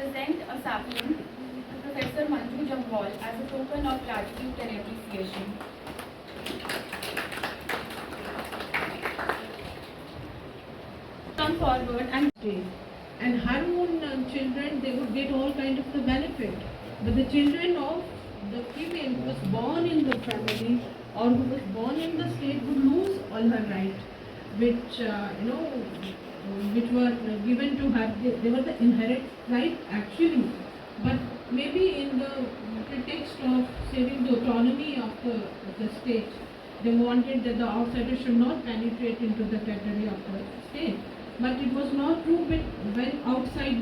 present a sapling to Professor Manju Jamwal as a token of gratitude and appreciation. Come forward and her own children, they would get all kind of the benefit. But the children of the female who was born in the family or who was born in the state would lose all her right, which which were given to her. They were the inherent right actually, but maybe in the pretext of saving the autonomy of the state, they wanted that the outsiders should not penetrate into the territory of the state. But it was not true. But when outside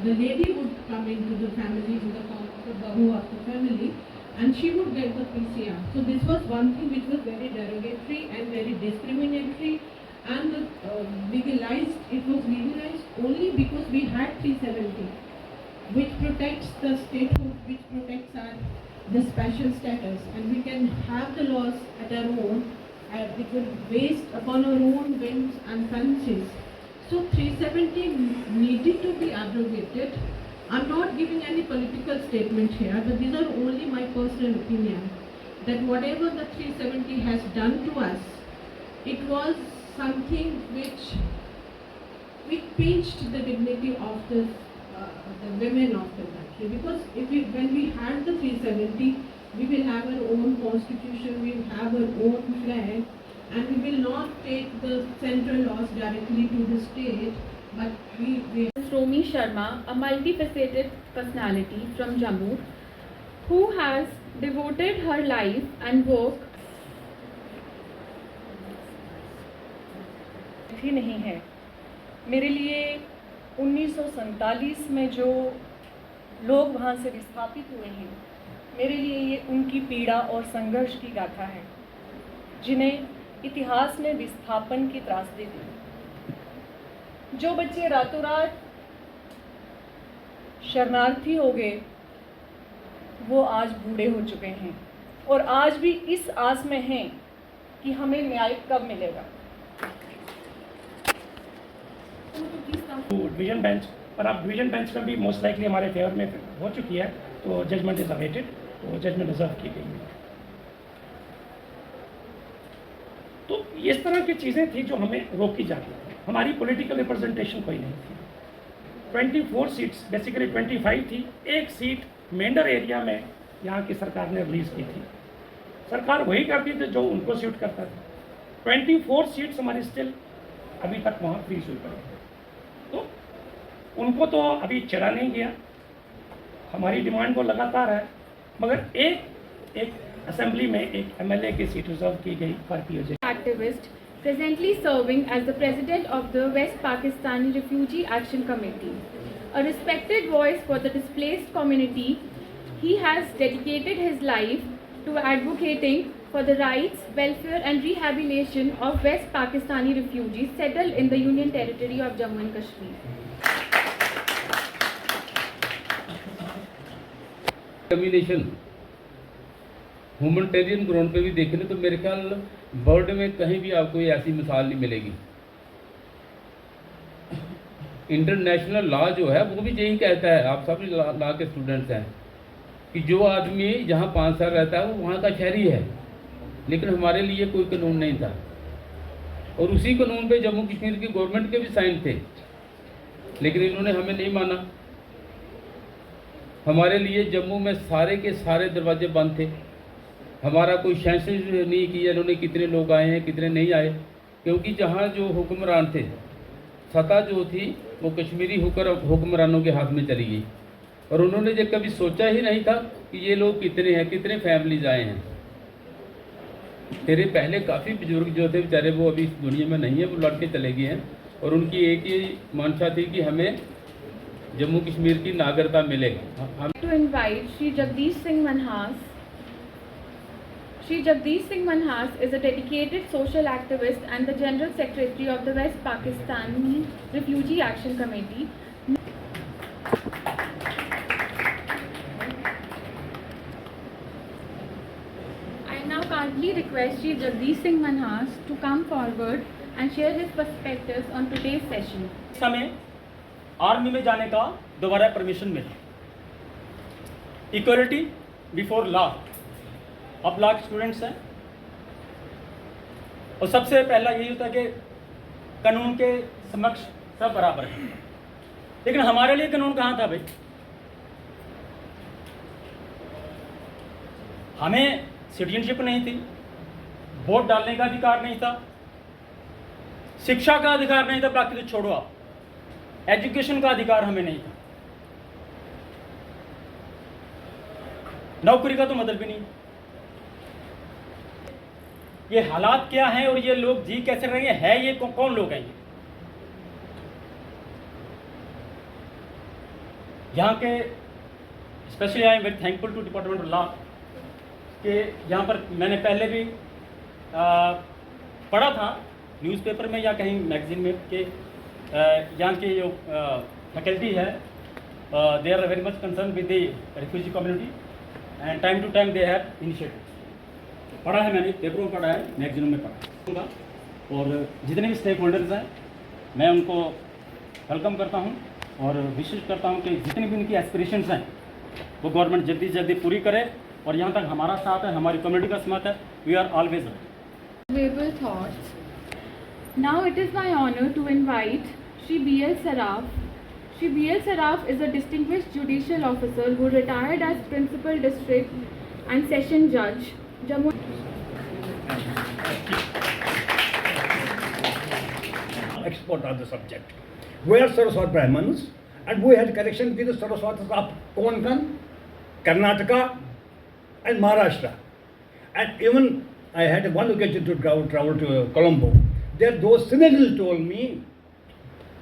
the lady would come into the family, to the bahu of the family, and she would get the PCR. So this was one thing which was very derogatory and very discriminatory, and it was legalized only because we had 370, which protects the statehood, which protects the special status, and we can have the laws at our own, which will based upon our own whims and fancies. So 370 needed to be abrogated. I'm not giving any political statement here, but these are only my personal opinion, that whatever the 370 has done to us, it was something which pinched the dignity of the women of the country. Because when we had the 370, we will have our own constitution, we will have our own flag, and we will not take the central laws directly to the state, but we Romi Sharma, a multifaceted personality from Jammu, who has devoted her life and work ही नहीं है। मेरे लिए 1947 में जो लोग वहाँ से विस्थापित हुए हैं, मेरे लिए ये उनकी पीड़ा और संघर्ष की गाथा है, जिन्हें इतिहास ने विस्थापन की त्रासदी दी। जो बच्चे रातों रात शरणार्थी हो गए, वो आज बूढ़े हो चुके हैं और आज भी इस आस में हैं कि हमें न्याय कब मिलेगा। डिवीजन बेंच, पर अब डिवीजन बेंच का भी मोस्ट लाइकली हमारे फेवर में हो चुकी है, तो जजमेंट इज अवेटेड, तो जजमेंट रिजर्व की गई है। तो इस तरह की चीज़ें थी जो हमें रोकी जाती थी। हमारी पॉलिटिकल रिप्रेजेंटेशन कोई नहीं थी। 24 सीट्स, बेसिकली 25 थी। एक सीट मेंढर एरिया में यहाँ की सरकार ने रिलीज़ की थी। सरकार वही करती थी जो उनको सूट करता था। 24 सीट्स हमारी स्टिल अभी तक वहाँ फ्री हुई पड़ी है, तो उनको तो अभी चढ़ा नहीं गया। हमारी डिमांड वो लगातार है, मगर एक असेंबली में एक एमएलए की सीट रिजर्व की गई for PoJ. activist presently serving as the president of the West Pakistani Refugee Action Committee. A respected voice for the displaced community, he has dedicated his life to advocating for the rights, welfare and rehabilitation of West Pakistani refugees settled in the Union Territory of Jammu and Kashmir. Communication humanitarian ground पे भी देखें तो मेरे ख्याल world में कहीं भी आपको ये ऐसी मिसाल नहीं मिलेगी। इंटरनेशनल लॉ जो है वो भी यही कहता है, आप सब लॉ के स्टूडेंट्स हैं, कि जो आदमी जहाँ 5 साल रहता है वो वहाँ का शहरी है, लेकिन हमारे लिए कोई कानून नहीं था। और उसी कानून पे जम्मू कश्मीर की गवर्नमेंट के भी साइन थे, लेकिन इन्होंने हमें नहीं माना। हमारे लिए जम्मू में सारे के सारे दरवाजे बंद थे। हमारा कोई सेंसस नहीं किया इन्होंने, कितने लोग आए हैं कितने नहीं आए, क्योंकि जहाँ जो हुक्मरान थे, सत्ता जो थी वो कश्मीरी हुक्मरानों के हाथ में चली गई। और उन्होंने जब कभी सोचा ही नहीं था कि ये लोग कितने हैं, कितने फैमिलीज आए हैं। मेरे पहले काफ़ी बुजुर्ग जो थे बेचारे वो अभी इस दुनिया में नहीं है, वो लड़के चले गए हैं, और उनकी एक ही मंशा थी कि हमें जम्मू कश्मीर की नागरिकता मिले। To invite Shri Jagdish Singh Manhas. Shri Jagdish Singh Manhas is a dedicated social activist and the General Secretary of the West Pakistani Refugee Action Committee. I now kindly request Shri Jagdish Singh Manhas to come forward and share his perspectives on today's session. समय army में जाने का दोबारा permission मिला। Equality before law, अब law के students हैं और सबसे पहला यही होता है कि कानून के समक्ष सब बराबर हैं। लेकिन हमारे लिए कानून कहाँ था भाई? हमें सिटीजनशिप नहीं थी, वोट डालने का अधिकार नहीं था, शिक्षा का अधिकार नहीं था, बाकी तो छोड़ो आप, एजुकेशन का अधिकार हमें नहीं था, नौकरी का तो मतलब भी नहीं। ये हालात क्या हैं और ये लोग जी कैसे रहे हैं, ये कौन लोग हैं? यहाँ के specially I am very thankful to department of law कि यहाँ पर मैंने पहले भी पढ़ा था न्यूज़पेपर में या कहीं मैगजीन में कि यहाँ की जो फैकल्टी है they are very much concern with the refugee community and time to time they have initiative. पढ़ा है मैंने, पेपरों में पढ़ा है, मैगजीनों में पढ़ा है। और जितने भी स्टेक होल्डर्स हैं मैं उनको वेलकम करता हूँ और विशेष करता हूँ कि जितनी भी उनकी एस्पिरेशंस हैं वो गवर्नमेंट जल्दी से जल्दी पूरी करे। और यहाँ तक हमारा साथ है, हमारी कम्युनिटी का साथ है, we are always Valuable thoughts. Now it is my honor to invite Shri B.L. Saraf. Shri B.L. Saraf is a distinguished judicial officer who retired as Principal District and Session Judge, Jammu. Expert on the subject. We are Saraswat Brahmins and we had connection with the Saraswatas of Konkan, Karnataka and Maharashtra. And even I had one occasion to travel to Colombo. There those Sinhalese told me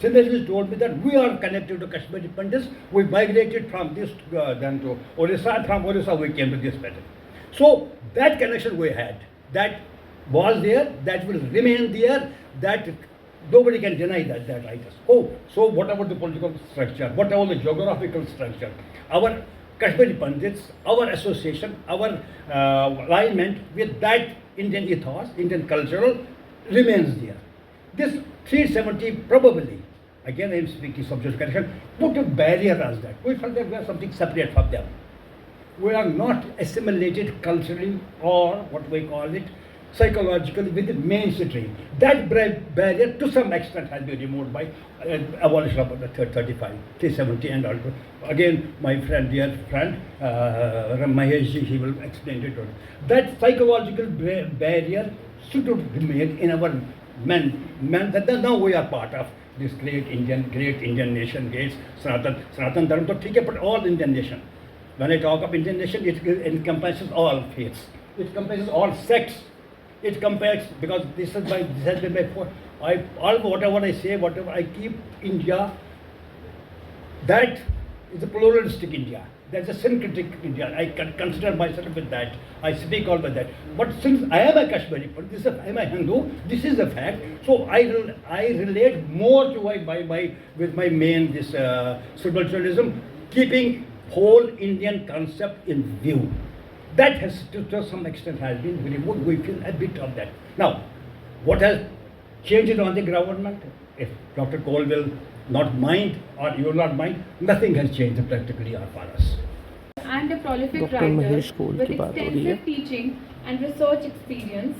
that we are connected to Kashmiri Pandits. We migrated from this then to Orissa. From Orissa we came to this pattern. So that connection we had, that was there, that will remain there, that nobody can deny that right. So whatever the political structure, whatever the geographical structure, our Kashmiri Pandits, our association, our alignment with that Indian ethos, Indian cultural remains there. This 370 probably, again I am speaking subject connection, put a barrier as that. We felt that we are something separate from them. We are not assimilated culturally or what we call it psychologically with the mainstream. That barrier to some extent has been removed by abolition of the 370 and also. Again, my friend, dear friend, Mahesh ji, he will explain it. That psychological barrier should remain in our men that now we are part of this great Indian nation, great Sanatan Dharma, but all Indian nation. When I talk of Indian nation, it encompasses all faiths, it encompasses all sects. It compares, because this has been my whatever I say, whatever I keep India, that is a pluralistic India. That's a syncretic India. I can consider myself with that. I speak all with that. But since I am a Kashmiri, I am a Hindu, this is a fact. So I relate more to with my main this spiritualism, keeping whole Indian concept in view. That has to some extent has been removed. We feel a bit of that. Now, what has changed on the government? If Dr. Cole will not mind or you will not mind, nothing has changed practically for us. And a prolific Dr. writer Mahesh Cole with की बात हो रही है। extensive teaching and research experience,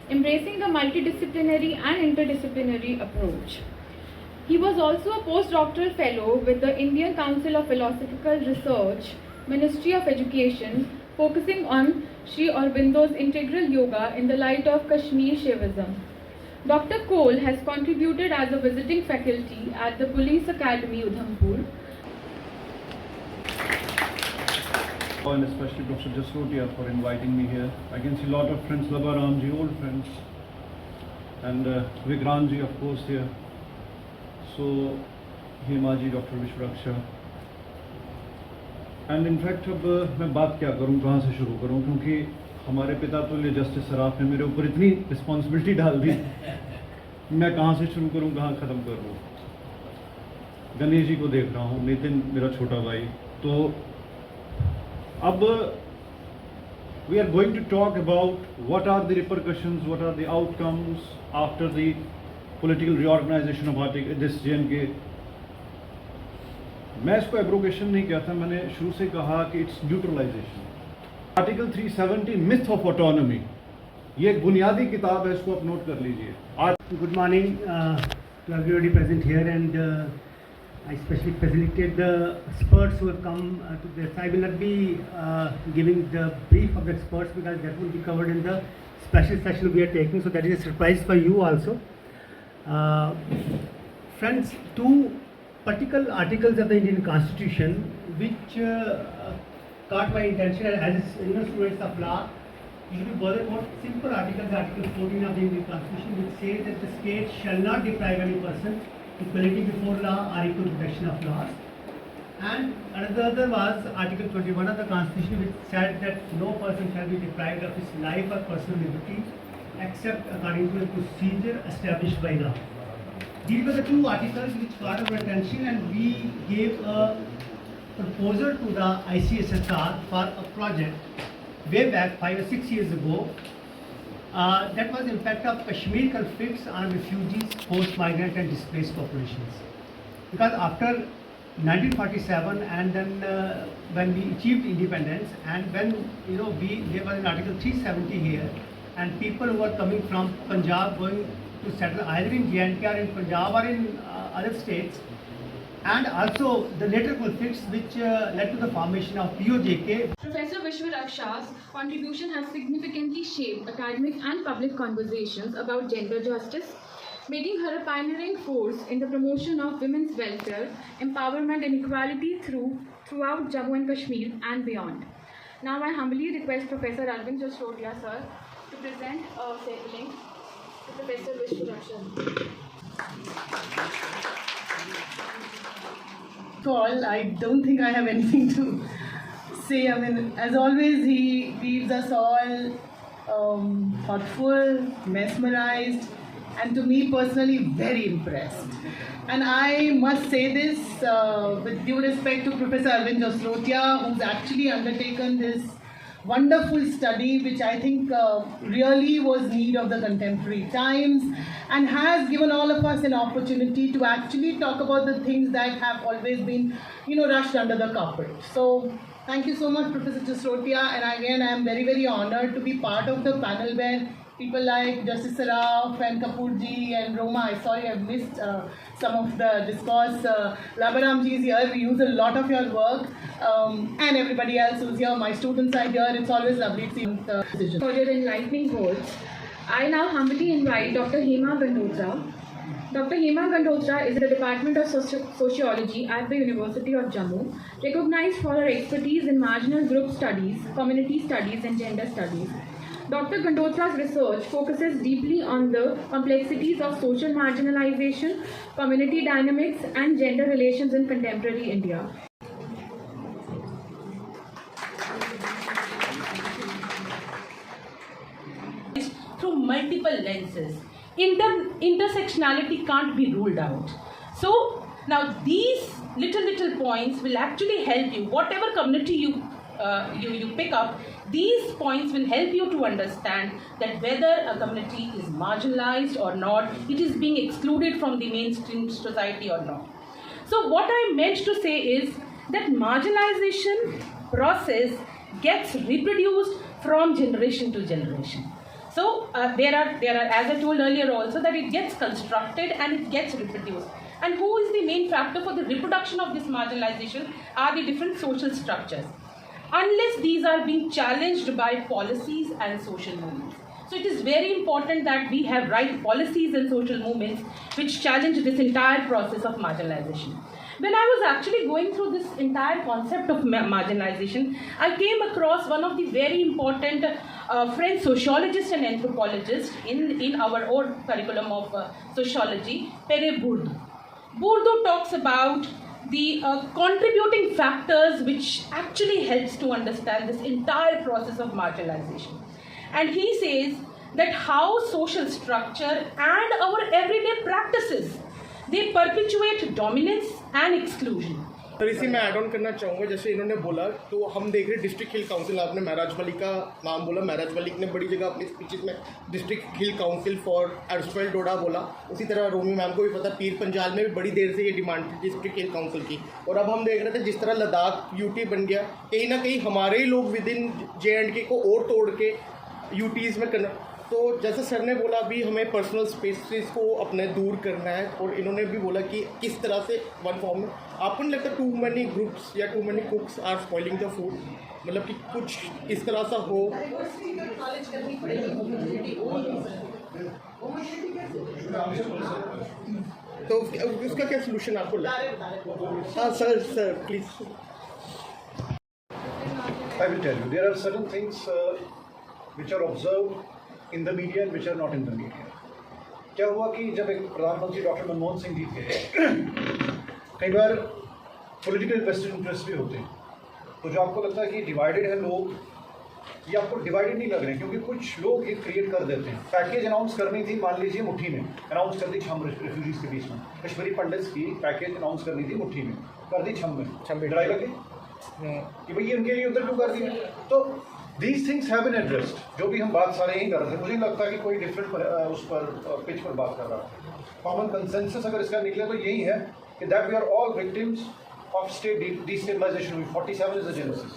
embracing the multidisciplinary and interdisciplinary approach. He was also a postdoctoral fellow with the Indian Council of Philosophical Research, Ministry of Education, focusing on Sri Aurobindo's integral yoga in the light of Kashmir Shaivism. Dr. Cole has contributed as a visiting faculty at the Police Academy, Udhampur. And especially Dr. Jasrotia for inviting me here. I can see a lot of friends, Labaramji, old friends, and Vigranji, of course, here. So, Himaji, Dr. Vishwaraksha. And in fact अब मैं बात क्या करूं, कहाँ से शुरू करूं, क्योंकि हमारे पिता तुल्य जस्टिस सराफ ने मेरे ऊपर इतनी रिस्पॉन्सिबिलिटी डाल दी, मैं कहाँ से शुरू करूं, कहाँ ख़त्म करूं। गणेश जी को देख रहा हूं, नितिन मेरा छोटा भाई। तो अब we are going to talk about what are the repercussions, what are the outcomes after the political reorganisation of this JNK मैं इसको एब्रोगेशन नहीं कहता, मैंने शुरू से कहा कि it's neutralisation. Article 370 myth of autonomy, ये एक बुनियादी किताब है, इसको आप नोट कर लीजिए। आज Good morning to everybody present here, and I especially facilitate the experts who have come to this. I will not be giving the brief of the experts because that will be covered in the special session we are taking, so that is a surprise for you also. Friends, two particular articles of the Indian Constitution which caught my attention as students of law. You should be bothered about simple articles, Article 14 of the Indian Constitution, which says that the state shall not deprive any person equality before law or equal protection of laws. And another was Article 21 of the Constitution, which said that no person shall be deprived of his life or personal liberty except according to a procedure established by law. These were the two articles which caught our attention, and we gave a proposal to the ICSSR for a project way back 5 or 6 years ago. That was impact of Kashmir conflicts on refugees, post-migrant and displaced populations. Because after 1947 and then when we achieved independence, and when there was an Article 370 here, and people who were coming from Punjab going to settle either in J&K or in Punjab or in other states, and also the later conflicts which led to the formation of POJK. Professor Vishwa Raksha's contribution has significantly shaped academic and public conversations about gender justice, making her a pioneering force in the promotion of women's welfare, empowerment and equality throughout Jammu and Kashmir and beyond. Now I humbly request Professor Arvind Jasrotia sir to present a sapling to Professor Vishwa Raksha. To all, I don't think I have anything to say. I mean, as always, he leaves us all thoughtful, mesmerized, and to me personally, very impressed. And I must say this with due respect to Professor Arvind Jasrotia, who's actually undertaken this wonderful study, which I think really was need of the contemporary times, and has given all of us an opportunity to actually talk about the things that have always been, rushed under the carpet. So thank you so much, Professor Jasrotia, and again I am very, very honored to be part of the panel where people like Justice Saraf and Kapoorji and Roma, I saw you have missed some of the discourse. Labaramji is here, we use a lot of your work, and everybody else who's here, my students are here, it's always lovely to see the decision. For your enlightening words, I now humbly invite Dr. Hema Gandotra. Dr. Hema Gandotra is in the Department of Sociology at the University of Jammu, recognized for her expertise in marginal group studies, community studies and gender studies. Dr. Gandotra's research focuses deeply on the complexities of social marginalization, community dynamics and gender relations in contemporary India. Through multiple lenses. Intersectionality can't be ruled out. So now these little points will actually help you, whatever community you pick up, these points will help you to understand that whether a community is marginalized or not, it is being excluded from the mainstream society or not. So what I meant to say is that marginalization process gets reproduced from generation to generation. So there are, as I told earlier also, that it gets constructed and it gets reproduced. And who is the main factor for the reproduction of this marginalization are the different social structures. Unless these are being challenged by policies and social movements. So it is very important that we have right policies and social movements which challenge this entire process of marginalization. When I was actually going through this entire concept of marginalization, I came across one of the very important French sociologists and anthropologists in our own curriculum of sociology, Pere Bourdieu. Bourdieu talks about the contributing factors which actually helps to understand this entire process of marginalization. And he says that how social structure and our everyday practices, they perpetuate dominance and exclusion. Sir इसी में add on करना चाहूँगा, जैसे इन्होंने बोला तो हम देख रहे हैं डिस्ट्रिक्ट हिल काउंसिल, आपने महराज मलिक का नाम बोला, महराज मलिक ने बड़ी जगह अपनी स्पीचेस में डिस्ट्रिक्ट हिल काउंसिल फॉर एर्सवाइल डोडा बोला। उसी तरह रोमी मैम को भी पता, पीर पंजाल में भी बड़ी देर से ये डिमांड थी डिस्ट्रिक्ट हिल काउंसिल की। और अब हम देख रहे थे जिस तरह लद्दाख यूटी बन गया, कहीं ना कहीं हमारे ही लोग विद इन JNK को और तोड़ के यूटीज़ में करना। तो जैसे सर ने बोला अभी हमें पर्सनल स्पेसेस को अपने दूर करना है, और इन्होंने भी बोला कि किस तरह से वन फॉर्म में आपको नहीं लगता टू मैनी ग्रुप्स या too many cooks are spoiling the food, मतलब कि कुछ इस तरह सा हो। तो उसका क्या सोल्यूशन आपको लगता है? हाँ sir please. I will tell you, there are certain things which are observed in the media and which are not in the media. क्या हुआ कि जब एक प्रधानमंत्री डॉक्टर मनमोहन सिंह जी थे, कई बार पॉलिटिकल वेस्टेड इंटरेस्ट भी होते हैं, तो जो आपको लगता है कि डिवाइडेड है लोग, ये आपको डिवाइडेड नहीं लग रहे, क्योंकि कुछ लोग एक क्रिएट कर देते हैं। पैकेज अनाउंस करनी थी, मान लीजिए मुट्ठी में अनाउंस कर दी छम रेफ्यूजीज के बीच में, कश्मीरी पंडित्स की पैकेज अनाउंस करनी थी मुट्ठी में, कर दी छम में, लड़ाई लगी कि भाई ये उनके लिए उधर क्यों कर दिया। तो these things have been addressed, जो भी हम बात सारे यहीं कर रहे थे, मुझे नहीं लगता कि कोई डिफरेंट उस पर पिच पर बात कर रहा है। कॉमन कंसेंसस अगर इसका निकले तो यही है कि that we are all victims of state destabilisation. 47 is the genesis.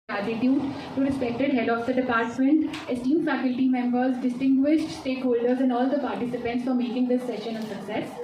Gratitude to respected head of the department, esteemed faculty members, distinguished stakeholders and all the participants for making this session a success.